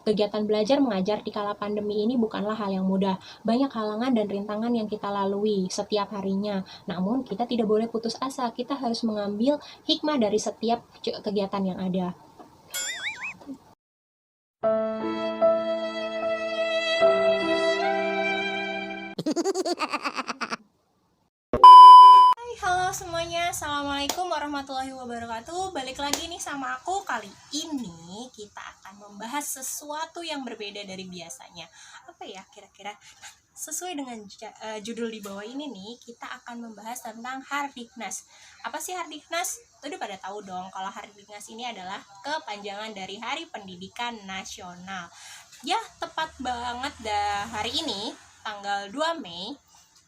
Kegiatan belajar mengajar di kala pandemi ini bukanlah hal yang mudah. Banyak halangan dan rintangan yang kita lalui setiap harinya. Namun, kita tidak boleh putus asa. Kita harus mengambil hikmah dari setiap kegiatan yang ada. Hai, halo semuanya. Assalamualaikum warahmatullahi wabarakatuh. Balik lagi nih sama aku. Kali ini kita akan membahas sesuatu yang berbeda dari biasanya. Apa ya kira-kira? Sesuai dengan judul di bawah ini nih, kita akan membahas tentang Hardiknas. Apa sih Hardiknas? Udah pada tahu dong kalau Hardiknas ini adalah kepanjangan dari Hari Pendidikan Nasional. Ya, tepat banget hari ini, tanggal 2 Mei,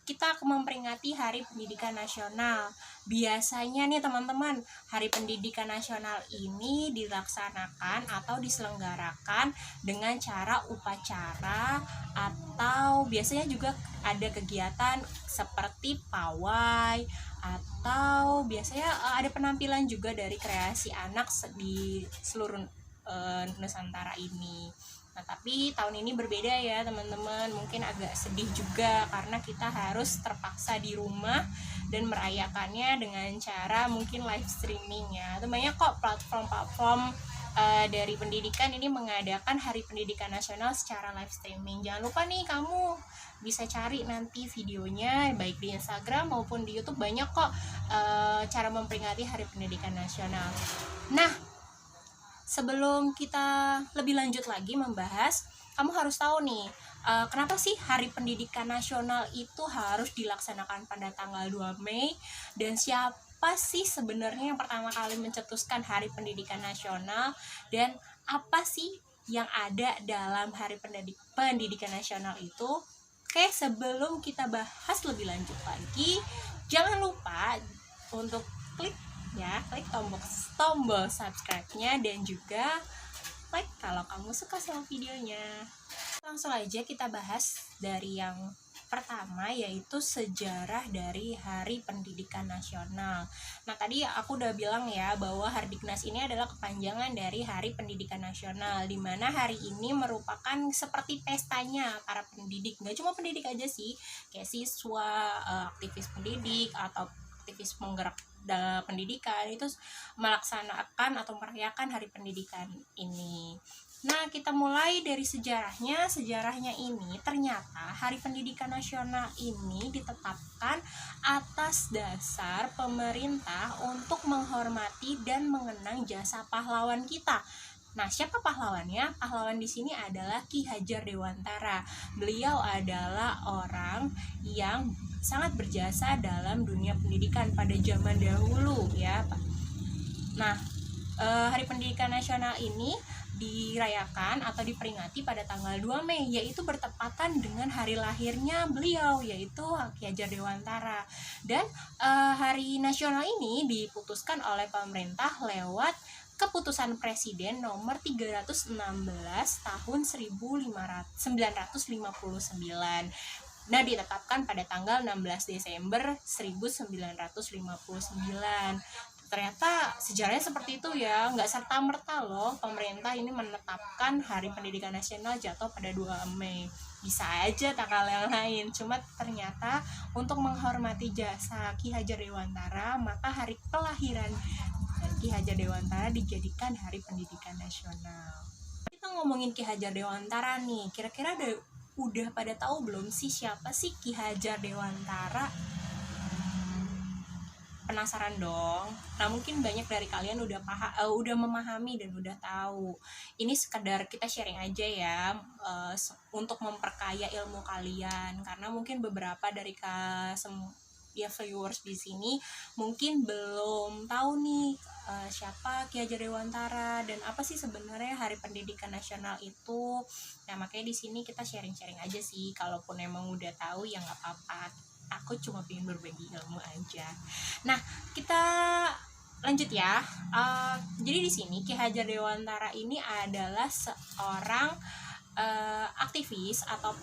kita memperingati Hari Pendidikan Nasional. Biasanya nih teman-teman, Hari Pendidikan Nasional ini dilaksanakan atau diselenggarakan dengan cara upacara atau biasanya juga ada kegiatan seperti pawai atau biasanya ada penampilan juga dari kreasi anak di seluruh Nusantara ini. Nah, tapi tahun ini berbeda ya teman-teman, mungkin agak sedih juga karena kita harus terpaksa di rumah dan merayakannya dengan cara mungkin live streaming ya. Itu banyak kok platform-platform dari pendidikan ini mengadakan Hari Pendidikan Nasional secara live streaming. Jangan lupa nih kamu bisa cari nanti videonya baik di Instagram maupun di YouTube, banyak kok cara memperingati Hari Pendidikan Nasional. Nah, sebelum kita lebih lanjut lagi membahas, kamu harus tahu nih, kenapa sih Hari Pendidikan Nasional itu harus dilaksanakan pada tanggal 2 Mei, dan siapa sih sebenarnya yang pertama kali mencetuskan Hari Pendidikan Nasional, dan apa sih yang ada dalam Hari Pendidikan Nasional itu. Oke, sebelum kita bahas lebih lanjut lagi, jangan lupa untuk klik tombol subscribe-nya dan juga like kalau kamu suka sama videonya. Langsung aja kita bahas dari yang pertama, yaitu sejarah dari Hari Pendidikan Nasional. Nah, tadi aku udah bilang ya bahwa Hardiknas ini adalah kepanjangan dari Hari Pendidikan Nasional, di mana hari ini merupakan seperti pestanya para pendidik. Nggak cuma pendidik aja sih, kayak siswa, aktivis pendidik, atau aktivis penggerak pendidikan itu melaksanakan atau merayakan Hari Pendidikan ini. Nah, kita mulai dari sejarahnya. Sejarahnya ini ternyata Hari Pendidikan Nasional ini ditetapkan atas dasar pemerintah untuk menghormati dan mengenang jasa pahlawan kita. Nah, siapa pahlawannya? Pahlawan di sini adalah Ki Hajar Dewantara. Beliau adalah orang yang sangat berjasa dalam dunia pendidikan pada zaman dahulu ya, Pak. Nah, Hari Pendidikan Nasional ini dirayakan atau diperingati pada tanggal 2 Mei, yaitu bertepatan dengan hari lahirnya beliau, yaitu Ki Hajar Dewantara. Dan hari nasional ini diputuskan oleh pemerintah lewat Keputusan Presiden nomor 316 tahun 1959. Nah, ditetapkan pada tanggal 16 Desember 1959. Ternyata sejarahnya seperti itu ya, nggak serta-merta loh pemerintah ini menetapkan Hari Pendidikan Nasional jatuh pada 2 Mei. Bisa aja tanggal yang lain, cuma ternyata untuk menghormati jasa Ki Hajar Dewantara, maka hari kelahiran Ki Hajar Dewantara dijadikan Hari Pendidikan Nasional. Kita ngomongin Ki Hajar Dewantara nih, kira-kira udah pada tahu belum sih siapa sih Ki Hajar Dewantara? Penasaran dong. Nah, mungkin banyak dari kalian udah memahami dan udah tahu. Ini sekedar kita sharing aja ya, untuk memperkaya ilmu kalian, karena mungkin beberapa dari viewers di sini mungkin belum tahu nih siapa Ki Hajar Dewantara dan apa sih sebenarnya Hari Pendidikan Nasional itu. Nah, makanya di sini kita sharing-sharing aja sih. Kalaupun emang udah tahu ya nggak apa-apa. Aku cuma pengen berbagi ilmu aja. Nah, kita lanjut ya. Jadi di sini Ki Hajar Dewantara ini adalah seorang aktivis atau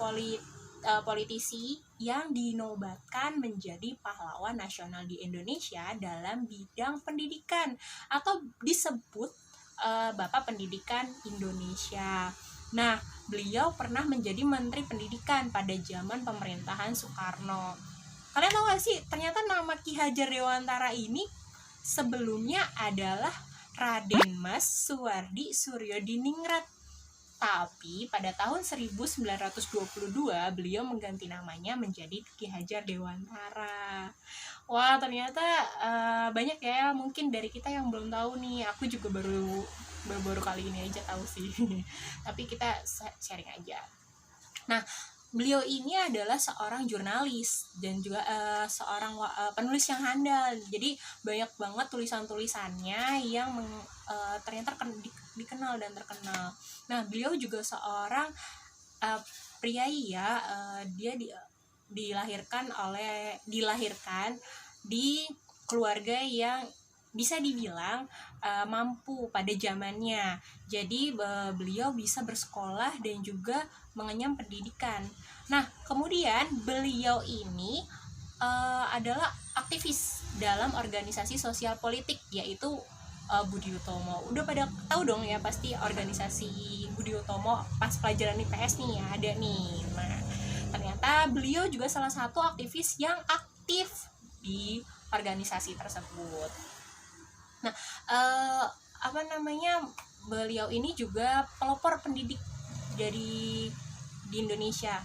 politisi yang dinobatkan menjadi pahlawan nasional di Indonesia dalam bidang pendidikan atau disebut Bapak Pendidikan Indonesia. Nah, beliau pernah menjadi Menteri Pendidikan pada zaman pemerintahan Soekarno. Kalian tahu gak sih, ternyata nama Ki Hajar Dewantara ini sebelumnya adalah Raden Mas Suwardi Suryodiningrat. Tapi pada tahun 1922 beliau mengganti namanya menjadi Ki Hajar Dewantara. Wah, ternyata banyak ya mungkin dari kita yang belum tahu nih. Aku juga baru kali ini aja tahu sih. Tapi kita sharing aja. Nah, beliau ini adalah seorang jurnalis dan juga seorang penulis yang handal. Jadi banyak banget tulisan-tulisannya yang ternyata dikenal dan terkenal. Nah, beliau juga seorang priai ya. Dia dilahirkan di keluarga yang bisa dibilang mampu pada zamannya. Jadi beliau bisa bersekolah dan juga mengenyam pendidikan. Nah, kemudian beliau ini adalah aktivis dalam organisasi sosial politik, yaitu Budi Utomo. Udah pada tahu dong ya pasti organisasi Budi Utomo pas pelajaran IPS nih ya, ada nih. Nah, ternyata beliau juga salah satu aktivis yang aktif di organisasi tersebut. Nah, beliau ini juga pelopor pendidik di Indonesia.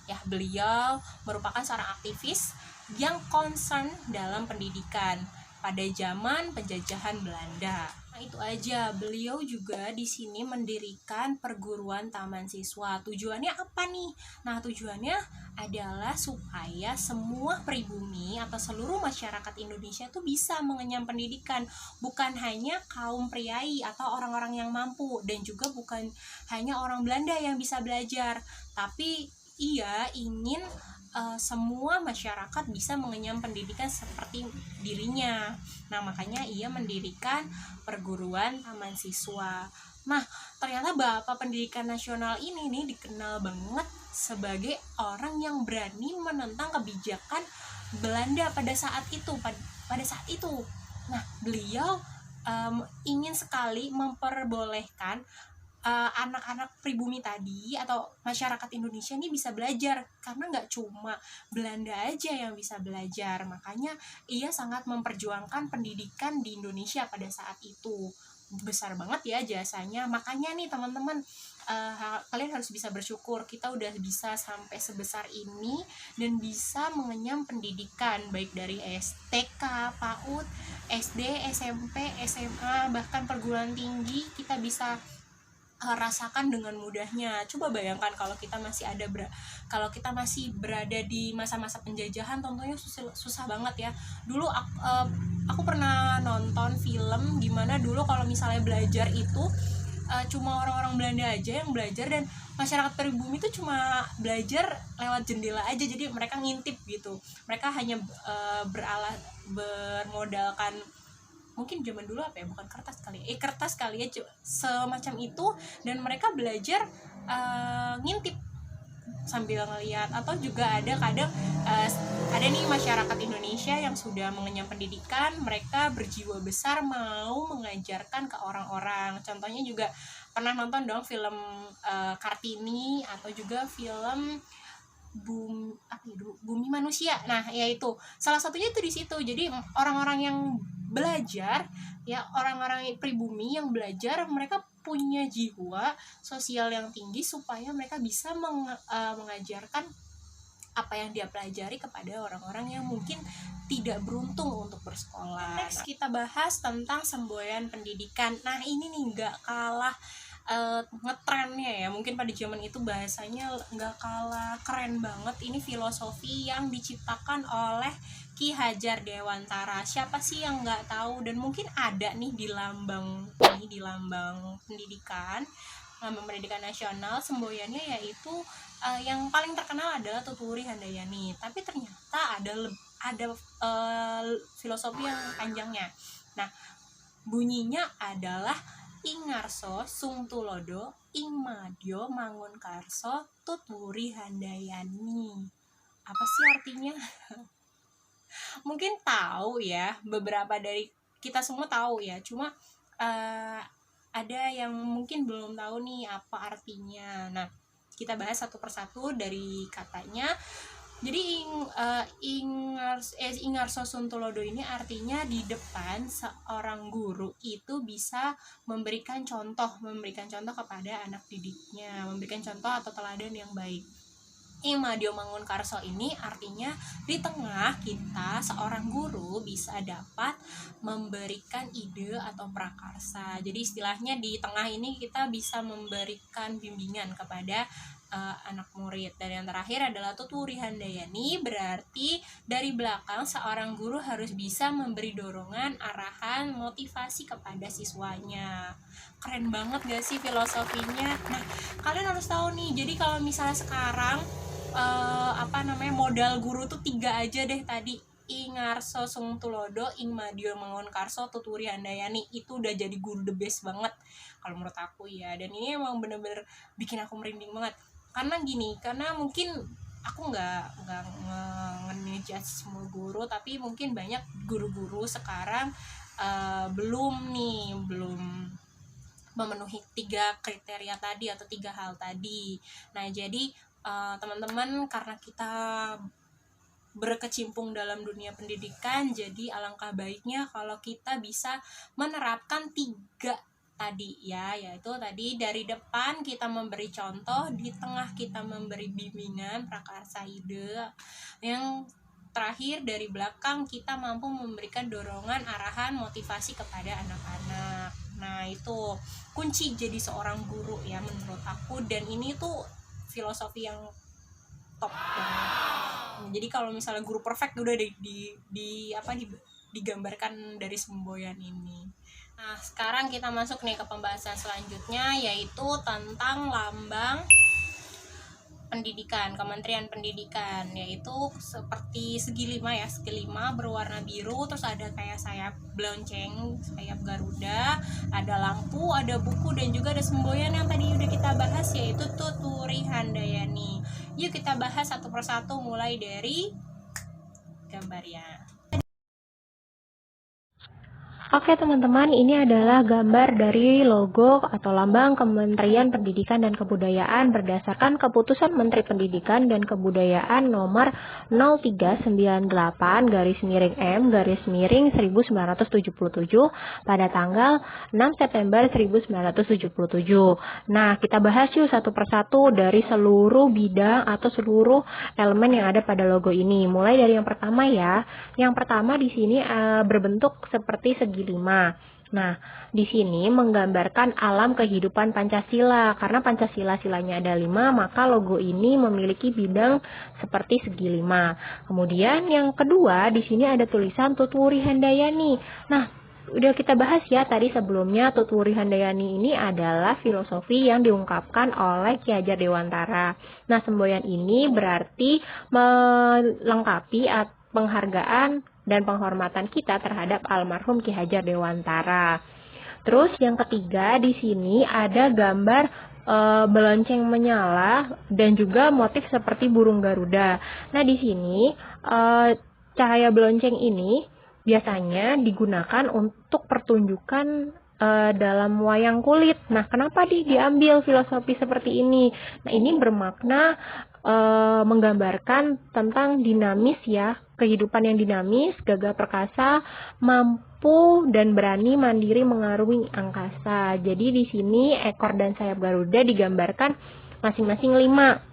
Ya, beliau merupakan seorang aktivis yang concern dalam pendidikan pada zaman penjajahan Belanda. Nah, itu aja. Beliau juga di sini mendirikan perguruan taman siswa. Tujuannya apa nih? Nah, tujuannya adalah supaya semua pribumi atau seluruh masyarakat Indonesia tuh bisa mengenyam pendidikan, bukan hanya kaum priai atau orang-orang yang mampu, dan juga bukan hanya orang Belanda yang bisa belajar, tapi ia ingin semua masyarakat bisa mengenyam pendidikan seperti dirinya. Nah, makanya ia mendirikan perguruan taman siswa. Nah, ternyata Bapak Pendidikan Nasional ini nih dikenal banget sebagai orang yang berani menentang kebijakan Belanda pada saat itu. Nah, beliau ingin sekali memperbolehkan anak-anak pribumi tadi atau masyarakat Indonesia ini bisa belajar, karena nggak cuma Belanda aja yang bisa belajar. Makanya ia sangat memperjuangkan pendidikan di Indonesia pada saat itu. Besar banget ya jasanya. Makanya nih teman-teman, kalian harus bisa bersyukur kita udah bisa sampai sebesar ini dan bisa mengenyam pendidikan baik dari TK, PAUD, SD, SMP, SMA, bahkan perguruan tinggi kita bisa rasakan dengan mudahnya. Coba bayangkan kalau kita masih berada di masa-masa penjajahan, tentunya susah banget ya. Dulu aku pernah nonton film gimana dulu kalau misalnya belajar itu cuma orang-orang Belanda aja yang belajar, dan masyarakat pribumi itu cuma belajar lewat jendela aja. Jadi mereka ngintip gitu. Mereka hanya bermodalkan, mungkin zaman dulu apa ya, bukan kertas kali ya, semacam itu, dan mereka belajar ngintip sambil ngeliat. Atau juga ada kadang ada nih masyarakat Indonesia yang sudah mengenyam pendidikan, mereka berjiwa besar mau mengajarkan ke orang-orang. Contohnya juga pernah nonton dong film Kartini, atau juga film Bumi Manusia. Nah, yaitu salah satunya itu di situ. Jadi orang-orang yang belajar ya, orang-orang pribumi yang belajar, mereka punya jiwa sosial yang tinggi supaya mereka bisa mengajarkan apa yang dia pelajari kepada orang-orang yang mungkin tidak beruntung untuk bersekolah. Next kita bahas tentang semboyan pendidikan. Nah, ini nih nggak kalah ngetrennya ya, mungkin pada zaman itu bahasanya nggak kalah keren banget. Ini filosofi yang diciptakan oleh Ki Hajar Dewantara. Siapa sih yang nggak tahu? Dan mungkin ada nih di lambang pendidikan, lambang pendidikan nasional, semboyannya yaitu yang paling terkenal adalah Tuturi Handayani. Tapi ternyata ada filosofi yang panjangnya. Nah, bunyinya adalah Ing Ngarso Sung Tulodo Ing Madyo Mangun Karso Tuturi Handayani. Apa sih artinya? Mungkin tahu ya, beberapa dari kita semua tahu ya, cuma ada yang mungkin belum tahu nih apa artinya. Nah, kita bahas satu persatu dari katanya. Jadi Ingarso Suntulodo ini artinya di depan seorang guru itu bisa memberikan contoh kepada anak didiknya, memberikan contoh atau teladan yang baik. Ing Madyo Mangunkarso ini artinya di tengah kita seorang guru bisa dapat memberikan ide atau prakarsa. Jadi istilahnya di tengah ini kita bisa memberikan bimbingan kepada anak murid. Dan yang terakhir adalah Tuturi Handayani, berarti dari belakang seorang guru harus bisa memberi dorongan, arahan, motivasi kepada siswanya. Keren banget gak sih filosofinya? Nah, kalian harus tahu nih, jadi kalau misalnya sekarang modal guru tuh 3 aja deh tadi. Ingarso Sungtulodo, Ing Madyo Mangunkarso, Tuturi Handayani, itu udah jadi guru the best banget kalau menurut aku ya. Dan ini emang bener-bener bikin aku merinding banget. Karena mungkin aku nggak nge-judge semua guru, tapi mungkin banyak guru-guru sekarang belum memenuhi 3 kriteria tadi atau 3 hal tadi. Nah, jadi teman-teman, karena kita berkecimpung dalam dunia pendidikan, jadi alangkah baiknya kalau kita bisa menerapkan 3 tadi ya, yaitu tadi dari depan kita memberi contoh, di tengah kita memberi bimbingan, prakarsa, ide, yang terakhir dari belakang kita mampu memberikan dorongan, arahan, motivasi kepada anak-anak. Nah, itu kunci jadi seorang guru ya menurut aku, dan ini tuh filosofi yang top banget. Jadi kalau misalnya guru perfect udah digambarkan dari semboyan ini. Nah, sekarang kita masuk nih ke pembahasan selanjutnya, yaitu tentang lambang pendidikan, Kementerian Pendidikan, yaitu seperti segi 5 ya, segi 5 berwarna biru, terus ada kayak sayap belonceng, sayap Garuda, ada lampu, ada buku, dan juga ada semboyan yang tadi udah kita bahas, yaitu Tuturi Handayani. Yuk kita bahas satu persatu mulai dari gambarnya. Oke teman-teman, ini adalah gambar dari logo atau lambang Kementerian Pendidikan dan Kebudayaan berdasarkan Keputusan Menteri Pendidikan dan Kebudayaan nomor 0398-M-1977 pada tanggal 6 September 1977. Nah, kita bahas yuk satu persatu dari seluruh bidang atau seluruh elemen yang ada pada logo ini. Mulai dari yang pertama ya. Yang pertama di sini berbentuk seperti segi 5. Nah, di sini menggambarkan alam kehidupan Pancasila. Karena Pancasila-silanya ada 5, maka logo ini memiliki bidang seperti segi 5. Kemudian yang kedua, di sini ada tulisan Tuturi Handayani. Nah, udah kita bahas ya tadi sebelumnya, Tuturi Handayani ini adalah filosofi yang diungkapkan oleh Ki Hajar Dewantara. Nah, semboyan ini berarti melengkapi penghargaan dan penghormatan kita terhadap almarhum Ki Hajar Dewantara. Terus yang ketiga di sini ada gambar belonceng menyala dan juga motif seperti burung Garuda. Nah, di sini cahaya belonceng ini biasanya digunakan untuk pertunjukan dalam wayang kulit. Nah, kenapa diambil filosofi seperti ini? Nah, ini bermakna menggambarkan tentang dinamis ya, kehidupan yang dinamis, gagah perkasa, mampu dan berani mandiri mengarungi angkasa. Jadi di sini ekor dan sayap Garuda digambarkan masing-masing 5.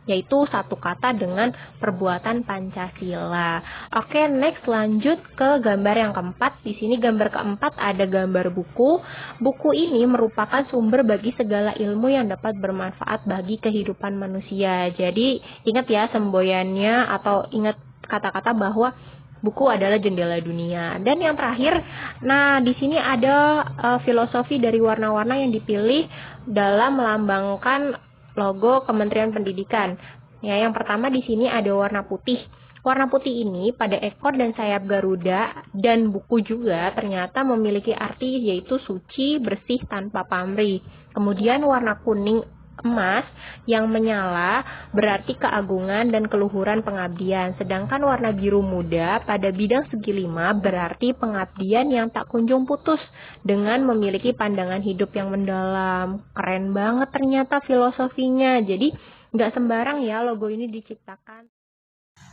Yaitu satu kata dengan perbuatan Pancasila. Oke, next lanjut ke gambar yang keempat. Di sini gambar keempat ada gambar buku. Buku ini merupakan sumber bagi segala ilmu yang dapat bermanfaat bagi kehidupan manusia. Jadi ingat ya semboyannya atau ingat kata-kata bahwa buku adalah jendela dunia. Dan yang terakhir, nah di sini ada filosofi dari warna-warna yang dipilih dalam melambangkan logo Kementerian Pendidikan. Ya, yang pertama di sini ada warna putih. Warna putih ini pada ekor dan sayap Garuda dan buku juga ternyata memiliki arti yaitu suci, bersih, tanpa pamrih. Kemudian warna kuning emas yang menyala berarti keagungan dan keluhuran pengabdian. Sedangkan warna biru muda pada bidang segi 5 berarti pengabdian yang tak kunjung putus dengan memiliki pandangan hidup yang mendalam. Keren banget ternyata filosofinya. Jadi nggak sembarang ya logo ini diciptakan.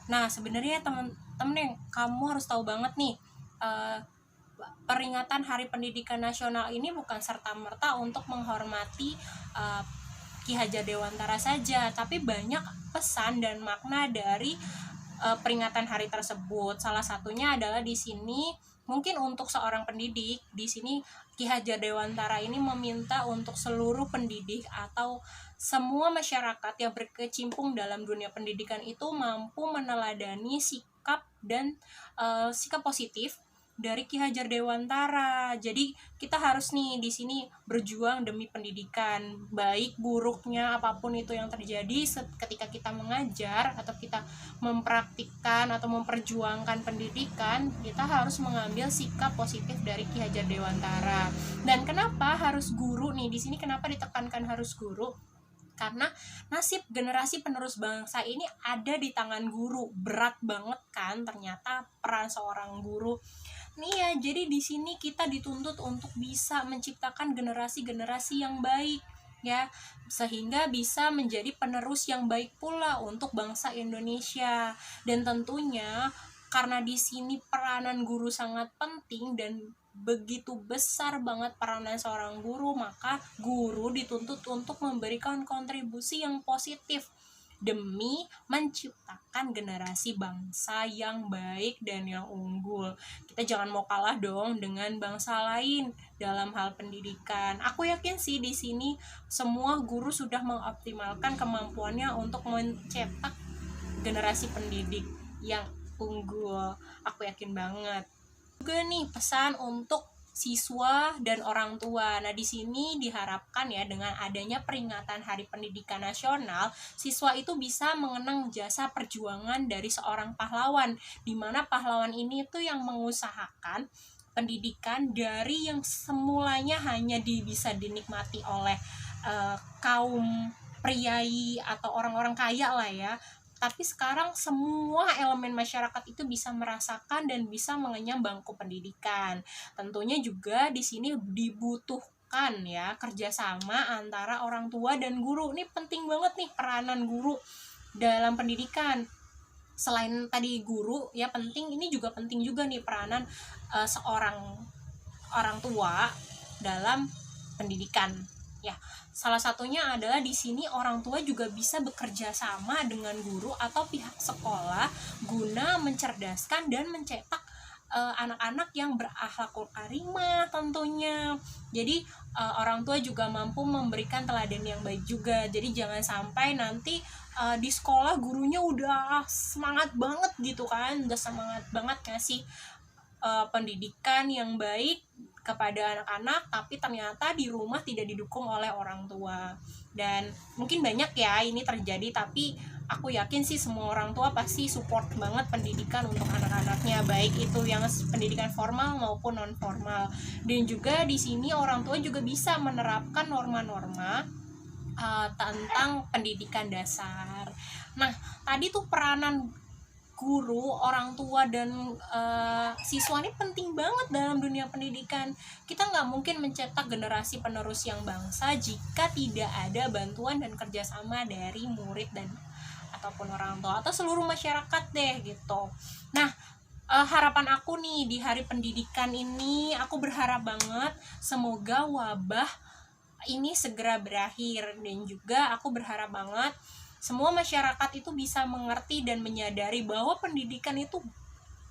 Nah, sebenarnya temen-temen kamu harus tahu banget nih, peringatan Hari Pendidikan Nasional ini bukan serta-merta untuk menghormati Ki Hajar Dewantara saja, tapi banyak pesan dan makna dari peringatan hari tersebut. Salah satunya adalah di sini mungkin untuk seorang pendidik, di sini Ki Hajar Dewantara ini meminta untuk seluruh pendidik atau semua masyarakat yang berkecimpung dalam dunia pendidikan itu mampu meneladani sikap dan sikap positif dari Ki Hajar Dewantara. Jadi kita harus nih di sini berjuang demi pendidikan, baik buruknya apapun itu yang terjadi ketika kita mengajar atau kita mempraktikkan atau memperjuangkan pendidikan, kita harus mengambil sikap positif dari Ki Hajar Dewantara. Dan kenapa harus guru nih? Di sini kenapa ditekankan harus guru? Karena nasib generasi penerus bangsa ini ada di tangan guru. Berat banget kan ternyata peran seorang guru. Nih ya, jadi di sini kita dituntut untuk bisa menciptakan generasi-generasi yang baik ya, sehingga bisa menjadi penerus yang baik pula untuk bangsa Indonesia. Dan tentunya karena di sini peranan guru sangat penting dan begitu besar banget peranan seorang guru, maka guru dituntut untuk memberikan kontribusi yang positif demi menciptakan generasi bangsa yang baik dan yang unggul. Kita jangan mau kalah dong dengan bangsa lain dalam hal pendidikan. Aku yakin sih di sini semua guru sudah mengoptimalkan kemampuannya untuk mencetak generasi pendidik yang unggul. Aku yakin banget. Juga nih pesan untuk siswa dan orang tua. Nah, di sini diharapkan ya dengan adanya peringatan Hari Pendidikan Nasional, siswa itu bisa mengenang jasa perjuangan dari seorang pahlawan, di mana pahlawan ini tuh yang mengusahakan pendidikan dari yang semulanya hanya bisa dinikmati oleh kaum priai atau orang-orang kaya lah ya, tapi sekarang semua elemen masyarakat itu bisa merasakan dan bisa mengenyam bangku pendidikan. Tentunya juga di sini dibutuhkan ya kerjasama antara orang tua dan guru. Ini penting banget nih peranan guru dalam pendidikan. Selain tadi guru ya penting, ini juga penting juga nih peranan seorang orang tua dalam pendidikan ya. Salah satunya adalah di sini orang tua juga bisa bekerja sama dengan guru atau pihak sekolah guna mencerdaskan dan mencetak anak-anak yang berakhlakul karimah tentunya. Jadi orang tua juga mampu memberikan teladan yang baik juga. Jadi jangan sampai nanti di sekolah gurunya udah semangat banget gitu kan, udah semangat banget ngasih pendidikan yang baik kepada anak-anak, tapi ternyata di rumah tidak didukung oleh orang tua. Dan mungkin banyak ya ini terjadi, tapi aku yakin sih semua orang tua pasti support banget pendidikan untuk anak-anaknya, baik itu yang pendidikan formal maupun non formal. Dan juga di sini orang tua juga bisa menerapkan norma-norma tentang pendidikan dasar. Nah, tadi tuh peranan guru, orang tua, dan siswa ini penting banget dalam dunia pendidikan. Kita nggak mungkin mencetak generasi penerus yang bangsa jika tidak ada bantuan dan kerjasama dari murid dan ataupun orang tua atau seluruh masyarakat deh gitu. Nah, harapan aku nih di Hari Pendidikan ini, aku berharap banget semoga wabah ini segera berakhir, dan juga aku berharap banget semua masyarakat itu bisa mengerti dan menyadari bahwa pendidikan itu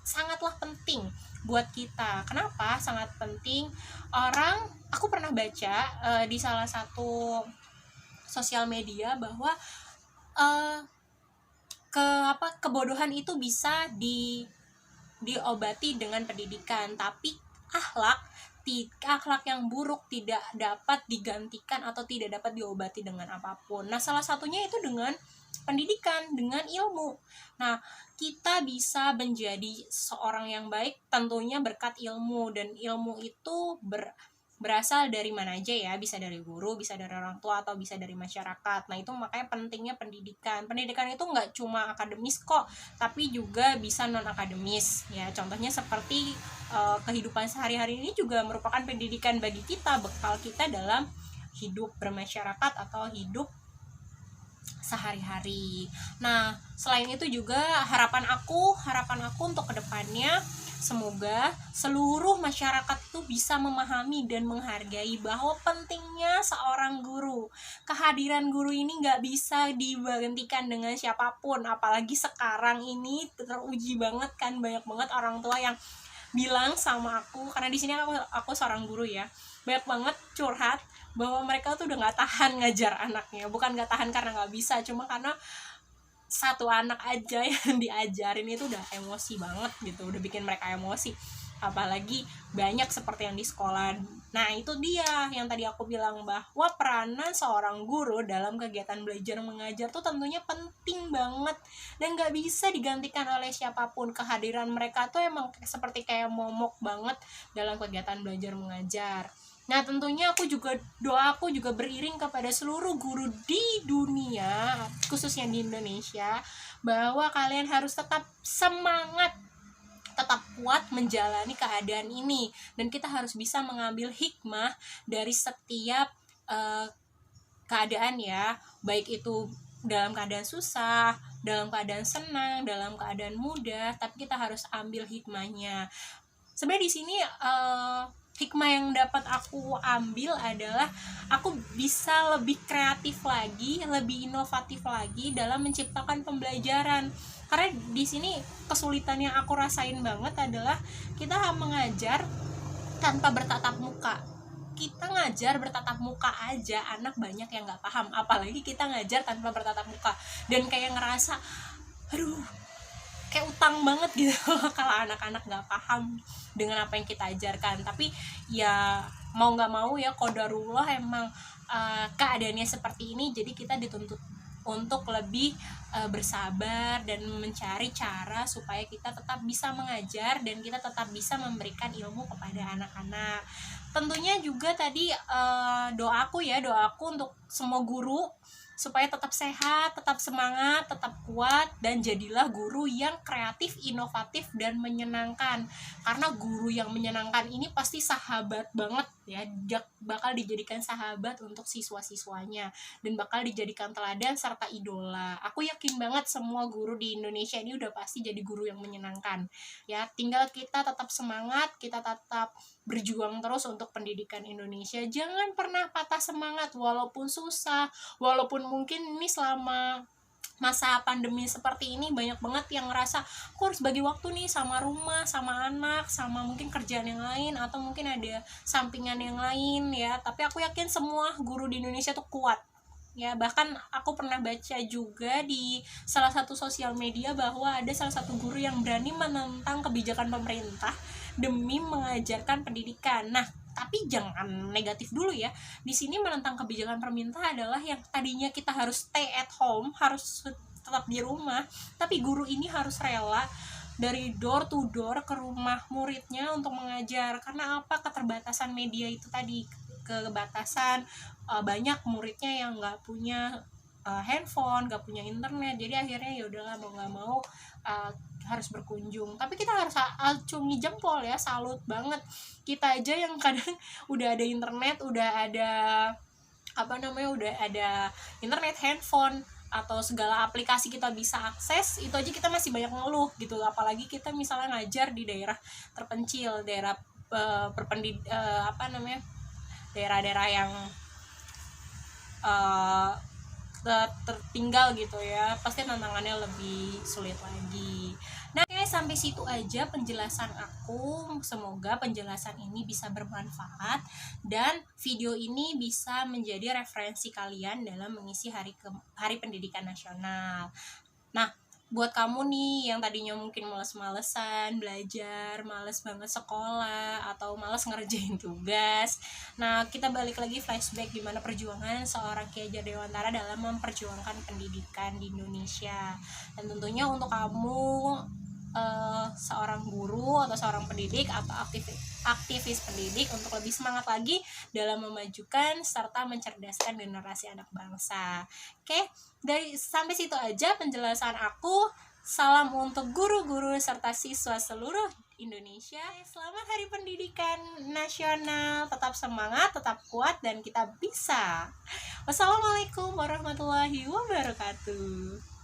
sangatlah penting buat kita. Kenapa sangat penting? Aku pernah baca di salah satu sosial media bahwa kebodohan itu bisa diobati dengan pendidikan, tapi akhlak yang buruk tidak dapat digantikan atau tidak dapat diobati dengan apapun. Nah, salah satunya itu dengan pendidikan, dengan ilmu. Nah, kita bisa menjadi seorang yang baik tentunya berkat ilmu, dan ilmu itu berasal dari mana aja ya, bisa dari guru, bisa dari orang tua, atau bisa dari masyarakat. Nah itu makanya pentingnya pendidikan. Pendidikan itu nggak cuma akademis kok, tapi juga bisa non akademis ya. Contohnya seperti kehidupan sehari-hari ini juga merupakan pendidikan bagi kita, bekal kita dalam hidup bermasyarakat atau hidup sehari-hari. Nah, selain itu juga harapan aku untuk kedepannya, semoga seluruh masyarakat itu bisa memahami dan menghargai bahwa pentingnya seorang guru. Kehadiran guru ini nggak bisa digantikan dengan siapapun, apalagi sekarang ini teruji banget kan, banyak banget orang tua yang bilang sama aku, karena di sini aku seorang guru ya, banyak banget curhat bahwa mereka tuh udah nggak tahan ngajar anaknya. Bukan nggak tahan karena nggak bisa, cuma karena satu anak aja yang diajarin itu udah emosi banget gitu, udah bikin mereka emosi, apalagi banyak seperti yang di sekolah. Nah itu dia yang tadi aku bilang, bahwa peranan seorang guru dalam kegiatan belajar mengajar tuh tentunya penting banget dan gak bisa digantikan oleh siapapun. Kehadiran mereka tuh emang seperti kayak momok banget dalam kegiatan belajar mengajar. Nah tentunya doaku juga beriring kepada seluruh guru di dunia, khususnya di Indonesia, bahwa kalian harus tetap semangat, tetap kuat menjalani keadaan ini, dan kita harus bisa mengambil hikmah dari setiap keadaan ya, baik itu dalam keadaan susah, dalam keadaan senang, dalam keadaan mudah, tapi kita harus ambil hikmahnya. Sebenarnya di sini hikmah yang dapat aku ambil adalah aku bisa lebih kreatif lagi, lebih inovatif lagi dalam menciptakan pembelajaran. Karena di sini kesulitan yang aku rasain banget adalah kita mengajar tanpa bertatap muka. Kita ngajar bertatap muka aja, anak banyak yang nggak paham, apalagi kita ngajar tanpa bertatap muka, dan kayak ngerasa aduh kayak utang banget gitu kalau anak-anak nggak paham dengan apa yang kita ajarkan. Tapi ya mau nggak mau ya, qadarullah emang keadaannya seperti ini, jadi kita dituntut untuk lebih bersabar dan mencari cara supaya kita tetap bisa mengajar dan kita tetap bisa memberikan ilmu kepada anak-anak. Tentunya juga tadi doaku untuk semua guru supaya tetap sehat, tetap semangat, tetap kuat, dan jadilah guru yang kreatif, inovatif, dan menyenangkan. Karena guru yang menyenangkan ini pasti sahabat banget ya, bakal dijadikan sahabat untuk siswa-siswanya, dan bakal dijadikan teladan serta idola. Aku yakin banget semua guru di Indonesia ini udah pasti jadi guru yang menyenangkan. Ya, tinggal kita tetap semangat, kita tetap berjuang terus untuk pendidikan Indonesia. Jangan pernah patah semangat walaupun susah, walaupun mungkin ini selama masa pandemi seperti ini banyak banget yang ngerasa aku harus bagi waktu nih sama rumah, sama anak, sama mungkin kerjaan yang lain, atau mungkin ada sampingan yang lain ya. Tapi aku yakin semua guru di Indonesia tuh kuat ya. Bahkan aku pernah baca juga di salah satu sosial media bahwa ada salah satu guru yang berani menentang kebijakan pemerintah demi mengajarkan pendidikan. Nah, tapi jangan negatif dulu ya. Di sini menentang kebijakan pemerintah adalah yang tadinya kita harus stay at home, harus tetap di rumah, tapi guru ini harus rela dari door to door ke rumah muridnya untuk mengajar. Karena apa? Keterbatasan media itu tadi, kebatasan banyak muridnya yang nggak punya handphone, nggak punya internet, jadi akhirnya ya udahlah mau nggak mau harus berkunjung. Tapi kita harus acungi jempol ya, salut banget. Kita aja yang kadang udah ada internet, udah ada udah ada internet, handphone, atau segala aplikasi kita bisa akses, itu aja kita masih banyak ngeluh gitu. Apalagi kita misalnya ngajar di daerah terpencil, daerah daerah-daerah yang tertinggal gitu ya, pasti tantangannya lebih sulit lagi. Nah, sampai situ aja penjelasan aku. Semoga penjelasan ini bisa bermanfaat dan video ini bisa menjadi referensi kalian dalam mengisi Hari Pendidikan Nasional. Nah, buat kamu nih yang tadinya mungkin males-malesan belajar, males banget sekolah, atau males ngerjain tugas, nah kita balik lagi flashback gimana perjuangan seorang Ki Hajar Dewantara dalam memperjuangkan pendidikan di Indonesia. Dan tentunya untuk kamu seorang guru atau seorang pendidik atau aktivis pendidik untuk lebih semangat lagi dalam memajukan serta mencerdaskan generasi anak bangsa. Oke, sampai situ aja penjelasan aku. Salam untuk guru-guru serta siswa seluruh Indonesia. Selamat Hari Pendidikan Nasional. Tetap semangat, tetap kuat, dan kita bisa. Wassalamualaikum warahmatullahi wabarakatuh.